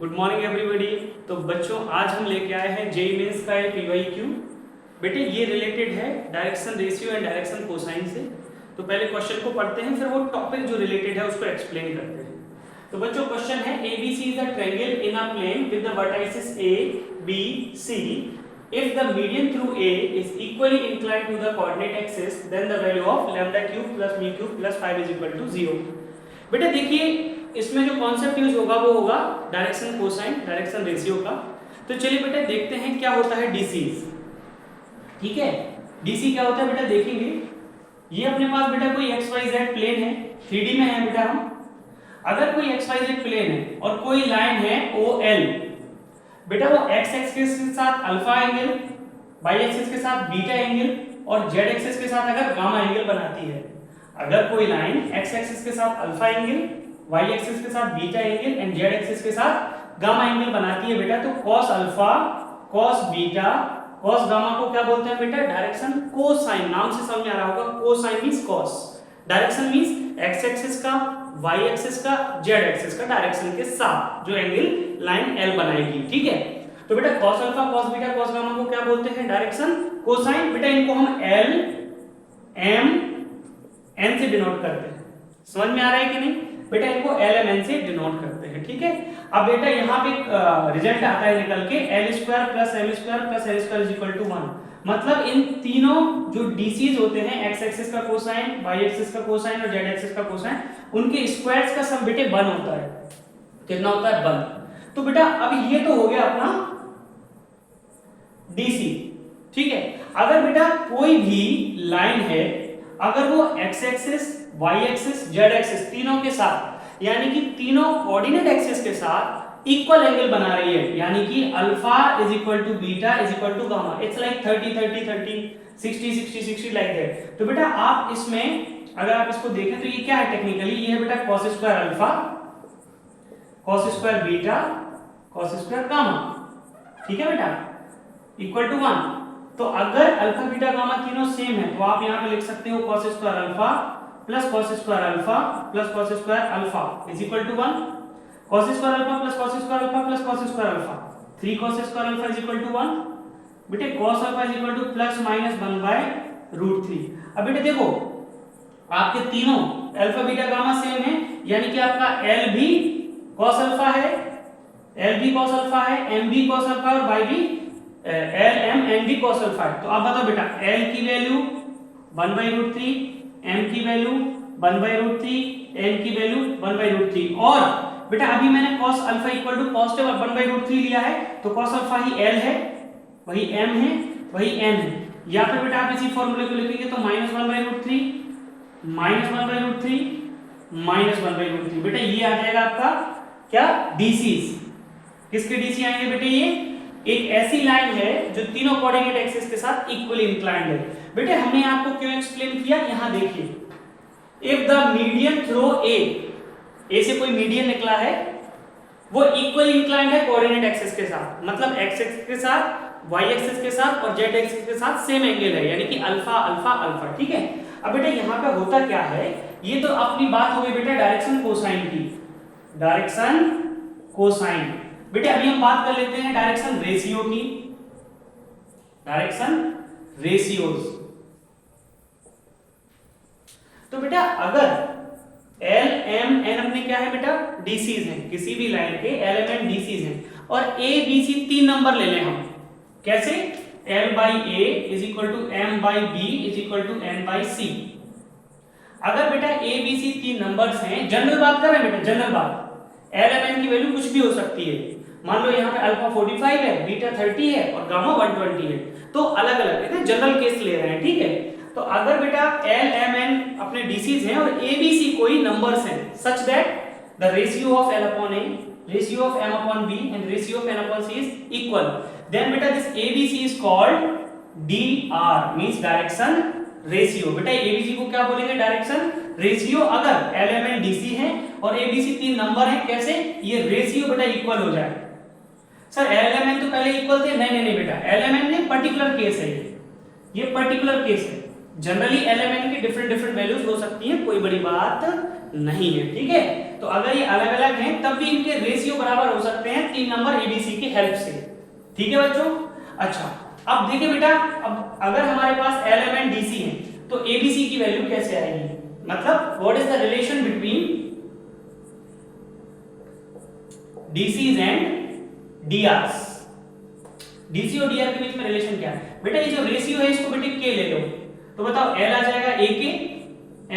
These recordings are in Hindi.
Good morning everybody. तो बच्चों आज हम लेके आए हैं जेईई मेंस का एक पीवाईक्यू। बेटे ये रिलेटेड है direction ratio and direction cosine से। तो पहले क्वेश्चन को पढ़ते हैं, फिर वो टॉपिक जो रिलेटेड है उसको एक्सप्लेन करते हैं। तो बच्चों क्वेश्चन है ABC is a triangle in a plane with the vertices A, B, C. If the median through A is equally inclined to the coordinate axis, then the value of lambda cube plus m cube plus 5 is equal to 0. बेटा देखिए इसमें जो कॉन्सेप्ट यूज होगा वो होगा डायरेक्शन कोसाइन डायरेक्शन रेशियो का। तो चलिए बेटा देखते हैं क्या होता है डीसीज। ठीक है, डीसी क्या होता है बेटा देखेंगे। ये अपने पास बेटा कोई एक्स वाई जेड प्लेन है, 3D में है बेटा हम। अगर कोई एक्स वाई जेड प्लेन है और कोई लाइन है OL, बेटा वो एक्स एक्सिस के साथ अल्फा एंगल, वाई एक्सिस के साथ बीटा एंगल और जेड एक्सिस के साथ अगर गामा एंगल बनाती है। अगर कोई लाइन एक्स एक्सिस के साथ अल्फा एंगल, वाई एक्सिस के साथ beta angle and Z axis के साथ गामा एंगल बनाती है बेटा, तो cos alpha, cos beta, cos gamma को क्या बोलते हैं बेटा? Direction cosine. नाम से समझ आ रहा होगा, cosine means cos, direction means x axis का, वाई एक्सिस का, जेड एक्सिस का डायरेक्शन के साथ जो एंगल लाइन L बनाएगी। ठीक है, तो बेटा cos alpha, cos beta, cos gamma को क्या बोलते हैं? Direction cosine. बेटा इनको हम L, M, N से डिनोट करते हैं। समझ में आ रहा है कि नहीं बेटा? इनको L, M, N से डिनोट करते हैं। ठीक है, अब बेटा यहाँ पे रिजल्ट आता है निकल के L square plus M square plus L square is equal to 1। मतलब इन तीनों जो डीसीज होते हैं, एक्स एक्सिस का कोसाइन, वाई एक्सिस का कोसाइन और जेड एक्सिस का कोसाइन, उनके स्क्वायर्स का सम बेटे 1 होता है। कितना होता है? 1। तो बेटा अब ये तो हो गया अपना डीसी। ठीक है, अगर बेटा कोई भी लाइन है, अगर वो X axis, Y axis, Z axis तीनों के साथ यानी कि तीनों कोऑर्डिनेट एक्सिस के साथ इक्वल एंगल बना रही है, यानी कि alpha is equal to beta is equal to gamma, it's like 30 30 30 60 60 60 like that. तो बेटा आप इसमें अगर आप इसको देखें तो ये क्या है टेक्निकली? ये है बेटा cos square alpha, cos square beta, cos square gamma. ठीक है बेटा, इक्वल टू 1। तो अगर अल्फा बीटा गामा तीनों सेम है तो आप यहां पे लिख सकते हो cos square alpha plus cos square alpha plus cos square alpha is equal to 1। cos square alpha plus cos square alpha plus cos square alpha, 3 cos square alpha is equal to 1। बेटे cos alpha is equal to plus minus 1/√3। अब बेटे देखो आपके तीनों अल्फा बीटा गामा सेम है, यानी कि आपका L भी cos अल्फा है, L भी cos अल्फा है, M भी cos अल्फा और Y भी L, M, N भी cos अल्फा है। तो आप बताओ बेटा L की वैल्यू 1/√3, M की वैल्यू 1/√3, N की वैल्यू 1/√3। और बेटा अभी मैंने cos alpha equal to positive 1/√3 लिया है, तो cos अल्फा ही L है, वही M है, वही N है। या फिर बेटा आप इसी फॉर्मूले को लिखेंगे तो -1/√3 -1/√3 -1/√3। बेटा ये आ जाएगा आपका क्या? डीसीज। किसके डीसी आएंगे बेटे? ये एक ऐसी लाइन है जो तीनों कोऑर्डिनेट एक्सिस के साथ इक्वली इंक्लाइंड है। बेटे हमने आपको क्यों एक्सप्लेन किया, यहां देखिए। If the median through a से कोई मीडियन निकला है, वो इक्वली इंक्लाइंड है कोऑर्डिनेट एक्सिस के साथ, मतलब एक्स एक्सिस के साथ, वाई एक्सिस के साथ और जेड एक्सिस के साथ सेम एंगल है, यानी कि अल्फा अल्फा अल्फा। ठीक है, अब बेटे यहां पे होता क्या है, ये तो अपनी बात हो गई बेटा डायरेक्शन कोसाइन की, डायरेक्शन कोसाइन। बेटे अभी हम बात कर लेते हैं डायरेक्शन रेशियो की, डायरेक्शन रेशियोज। तो बेटा अगर L, M, N अपने क्या है बेटा? डीसीज हैं, किसी भी लाइन के L, M, N डीसीज हैं। और A, B, C 3 नंबर ले लें हम। कैसे? L/A is equal to M/B is equal to N/C। अगर बेटा A, B, C 3 नंबर्स हैं, जनरल बात कर रहे हैं बेटा, जनरल बात, L, M, N की वैल्यू कुछ भी हो सकती है। मान लो यहाँ पे अल्फा 45 है, बीटा 30 है और गामा 120 है, तो अलग अलग है, जनरल केस ले रहे हैं। ठीक है, तो अगर बेटा L, M, N अपने डीसीज हैं और A, B, C कोई नंबर्स हैं such that the ratio of L upon A, ratio of M upon B and ratio of N upon C is equal, then बेटा this ABC is called DR, means direction ratio. बेटा ABC को क्या बोलेंगे? Direction ratio. अगर L, M, N DC है और A, B, C 3 नंबर हैं, कैसे? ये रेशियो बेटा इक्वल हो जाए। सर L, M, N तो पहले इक्वल थे? नहीं नहीं नहीं बेटा, L, M, N ने पर्टिकुलर केस है, ये पर्टिकुलर केस है। जनरली L, M, N की डिफरेंट डिफरेंट वैल्यूज हो सकती हैं, कोई बड़ी बात नहीं है। ठीक है, तो अगर ये अलग अलग हैं तब भी इनके रेशियो बराबर हो सकते हैं 3 नंबर एबीसी की हेल्प से। ठीक है बच्चों। अच्छा अब देखिए बेटा, अब अगर हमारे पास एल एम डीसी है तो एबीसी की वैल्यू कैसे आएगी, मतलब what is the relation between DCs and डीआरस। DC और डीआर के बीच में रिलेशन क्या है बेटा, ये जो रेशियो है इसको बेटे के ले लो, तो बताओ एल आ जाएगा ए के,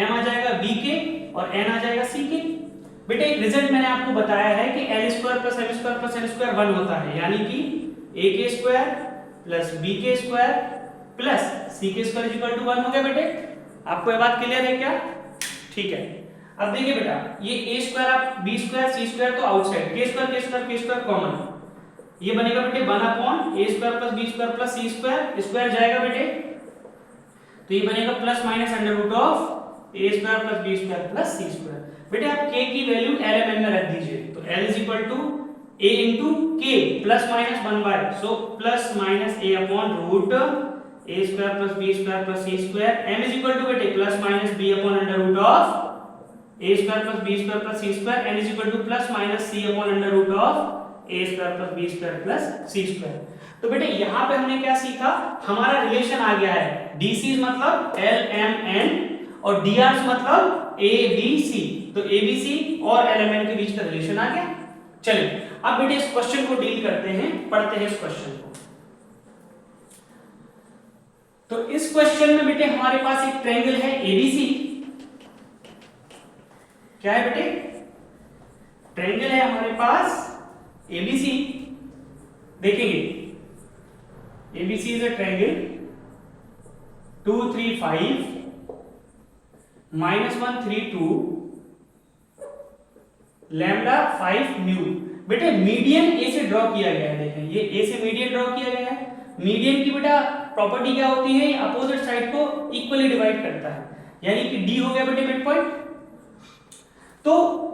एम आ जाएगा बी के और एन आ जाएगा सी के। बेटा एक रिजल्ट मैंने आपको बताया है कि L square plus M square plus N square 1 होता है, यानी कि ए के स्क्वायर प्लस बी के स्क्वायर प्लस सी के स्क्वायर इक्वल टू 1 हो गया बेटे। आपको ये बात क्लियर है क्या? ठीक है। अब देखिए बेटा, ये ए स्क्वायर आप बी स्क्वायर सी स्क्वायर तो आउटसाइड, के स्क्वायर कॉमन, ये बनेगा बेटे 1 upon a square plus b square plus c square, square जाएगा बेटे तो ये बनेगा plus minus under root of a square plus b square plus c square. बेटे आप k की वैल्यू एल में रख दीजिए, तो l is equal to a into k plus minus 1 by, so plus minus a upon root a square plus b square plus c square, m is equal to बेटे plus minus b upon under root of a square plus b square plus c square, n is equal to plus minus c upon under root of a square plus b square plus c square. तो बेटे यहाँ पे हमने क्या सीखा, हमारा रिलेशन आ गया है डीसी मतलब एल एम एन और डीआर मतलब ए बी सी, तो एबीसी और एलएमएन के बीच का रिलेशन आ गया। चलिए अब बेटे इस क्वेश्चन को डील करते हैं, पढ़ते हैं इस क्वेश्चन को। तो इस क्वेश्चन में बेटे हमारे पास एक ट्रायंगल है एबीसी। क्या है बेटे? ट्रायंगल है हमारे पास एबीसी। देखेंगे ABC is a triangle 2 3 5 -1 3 2 lambda 5 mu. बेटे मीडियन ए से ड्रॉ किया गया है, देखें ये ए से मीडियन ड्रॉ किया गया है। मीडियन की बेटा प्रॉपर्टी क्या होती है, अपोजिट साइड को इक्वली डिवाइड करता है, यानी कि डी हो गया बेटे मिड पॉइंट। तो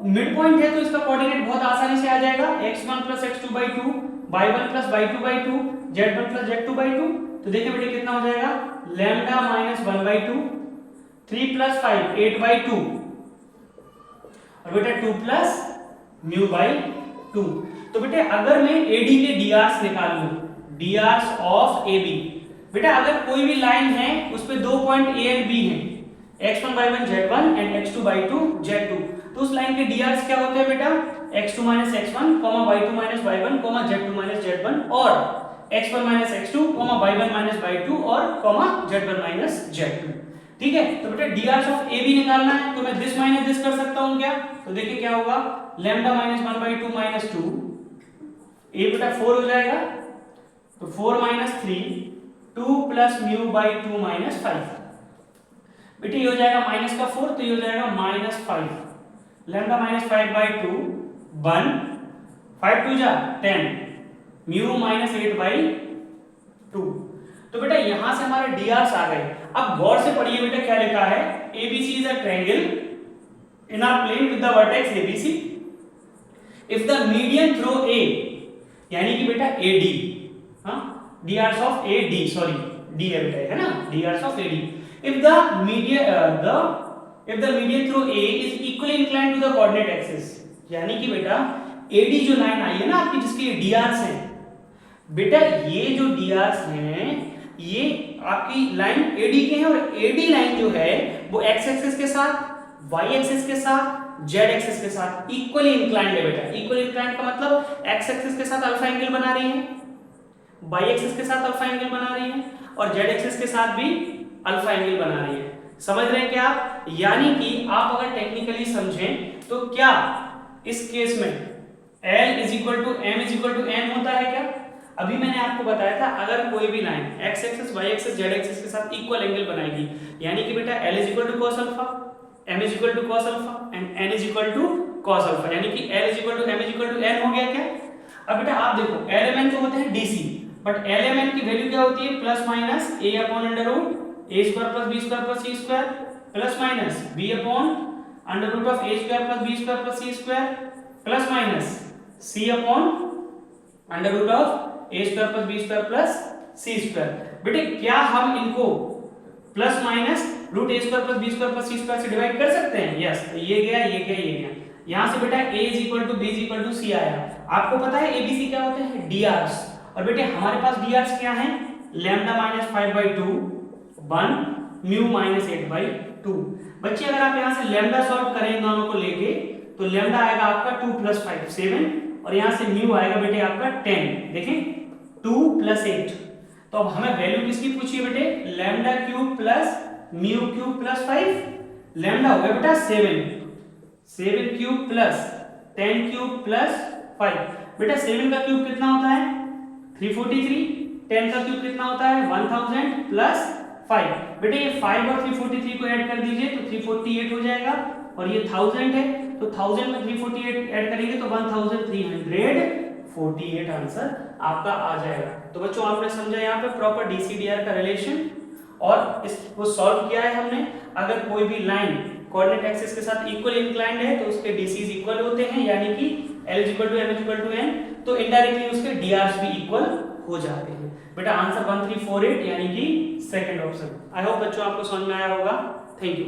मिड पॉइंट है तो इसका कोऑर्डिनेट बहुत आसानी से आ जाएगा, x1 + x2/2 y1 + y2/2 z1 + z2/2। तो देखिए बेटे कितना हो जाएगा, लैम्डा -1/2 3 + 5 8/2 और बेटा 2 + μ/2। तो बेटे अगर मैं AD के DRs निकाल लूं, DRs ऑफ AB, बेटा अगर कोई भी लाइन है उस पे 2 पॉइंट A एंड B हैं, x1 y1 z1 and x2/2 z2, तो उस लाइन के DRs क्या होते हैं बेटा, x2 - x1, y2 - y1, z2 - z1 और x1 - x2, y1 - y2 और z1 - z2। ठीक है। तो बेटा DRs ऑफ AB निकालना है तो मैं दिस माइनस दिस कर सकता हूं क्या, तो देखिए क्या होगा, लैम्डा -1/2 - 2 A बेटा 4 हो जाएगा, तो 4 - 3 2 + μ/2 - 5। बेटे ये हो जाएगा माइनस का 4 तो ये हो जाएगा -5, लैम्डा -5/2 1 5 2 जा 10 म्यू -8/2। तो बेटा यहां से हमारे DRs आ गए। अब गौर से पढ़िए बेटा क्या लिखा है, ABC is a triangle in a plane with the vertex ABC if the median through A, यानी कि बेटा AD, हाँ DRs of AD, sorry D है बेटा, है ना, DRs of AD if the median through A is equally inclined to the coordinate axis, यानी कि बेटा AD जो लाइन आई है ना आपकी जिसके DRs हैं, बेटा ये जो DRs हैं ये आपकी लाइन AD के हैं और AD लाइन जो है वो x एक्सिस के साथ, y एक्सिस के साथ, z एक्सिस के साथ इक्वली इंक्लाइंड है बेटा। इक्वली इंक्लाइंड का मतलब x एक्सिस के साथ अल्फा एंगल बना रही है, y एक्सिस के साथ अल्फा एंगल बना रही है और z एक्सिस के साथ भी अल्फा एंगल बना रही है। समझ रहे हैं क्या आप? यानी कि आप अगर टेक्निकली समझें तो क्या इस केस में L = M = N होता है क्या? अभी मैंने आपको बताया था अगर कोई भी line x axis, y axis, z axis के साथ इक्वल एंगल बनाएगी, यानी कि बेटा L = cos alpha, M = cos alpha and N = cos alpha, यानी कि L = M = N हो गया क्या? अब बेटा आप देखो LMN तो होते हैं DC, बट LMN की वैल्यू क्या होती है, plus minus a upon under root a square plus b square plus c square plus minus b upon under root of a square plus b square plus c square plus minus c upon under root of a square plus b square plus c square. बेटे क्या हम इनको plus minus root a square plus b square plus c square से डिवाइड कर सकते हैं? यस, तो ये गया ये गया ये गया, यहाँ से बेटा a is equal to b is equal to c आया। आपको पता है एबीसी क्या होते हैं, डीआरस, और बेटे हमारे पास डीआरस क्या है, लैम्डा माइनस 5/2 1 म्यू माइनस 8/2। बच्चे अगर आप यहाँ से लैम्डा सॉल्व करें दोनों को लेके तो लैम्डा आएगा आपका 2 + 5 7, और यहाँ से म्यू आएगा बेटे आपका 10। देखें 2 + 8, तो अब हमें वैल्यू किसकी पूछी है बेटे, lambda cube plus mu cube plus 5, lambda हो गया बेटा 7 क्यूब प्लस 10 क्यूब प्लस 5। बेटा 7 का क्यूब कितना होता है 343, 10 का क्यूब कितना होता है 1000 प्लस 5। बेटे ये 5 और 343 को ऐड कर दीजिए तो 348 हो जाएगा, और ये 1000 है तो 1000 में 348 ऐड करेंगे तो 1348 आंसर आपका आ जाएगा। तो बच्चों आपने समझा यहाँ पे प्रॉपर डीसीडीआर का रिलेशन, और इसको सॉल्व किया है हमने। अगर कोई भी लाइन कोऑर्डिनेट एक्सिस के साथ इक्वल इंक्लाइंड है तो उसके डीसीज इक्वल होते हैं, यानी कि L = M = N, तो इनडायरेक्टली उसके डीआरस भी इक्वल हो जाते हैं। बेटा आंसर 1348 यानी कि सेकंड ऑप्शन। आई होप बच्चों आपको समझ में आया होगा। Thank you.